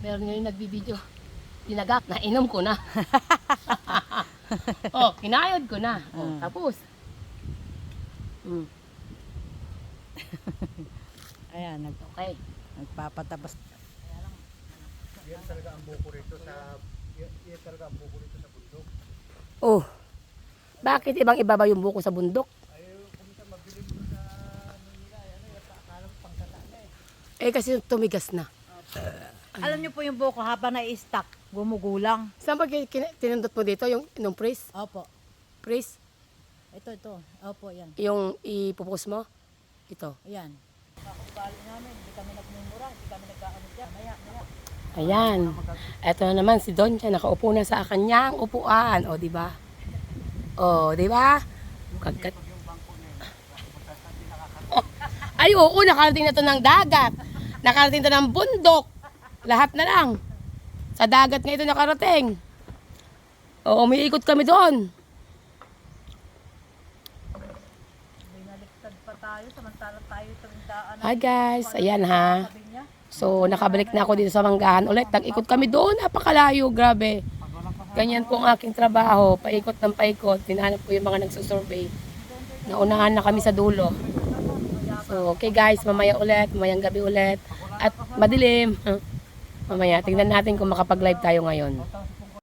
Meron ngayon nagbibideo. Dinagak, nainom ko na. Oh, kinayod ko na. Oh, tapos. Ayan, Okay. nagpapatapos. Yan talaga ang buko rito sa yan talaga ang buko rito sa bundok. Oh. Bakit ibang iba ba yung buko sa bundok? Ay, kung sa mabili mo sa Manila, ano yan, akala mo pangkata na Eh kasi tumigas na. Alam niyo po yung buko habang na-stack, gumugulang. Saan ba tinindot mo dito? Yung nung press? Opo. Press? Ito. Opo, yan. Yung ipupus mo? Ito. Ayan. Kakubali namin, hindi kami nagmumura, hindi kami nagkaano dyan. Maya. Ayan. Ito na naman si Don siya nakaupo na sa kanyang upuan. O, di ba? O, di ba? Kagkat. Ay, oo, nakarating na to ng dagat. Nakarating to ng bundok. Lahat na lang. Sa dagat nga ito nakarating. Oo, umiikot kami doon. Binaliktad pa tayo, samantala tayo tumindaan. Hi guys, ayan ha. So, nakabalik na ako dito sa Manggahan ulit. Nag-ikot kami doon, napakalayo, grabe. Ganyan po ang aking trabaho, paikot ng paikot. Tinahanap ko yung mga nagsusurvey. Naunahan na kami sa dulo. So, okay guys, mamaya ulit, mamayang gabi ulit. At madilim. Mamaya, tingnan natin kung makapag-live tayo ngayon.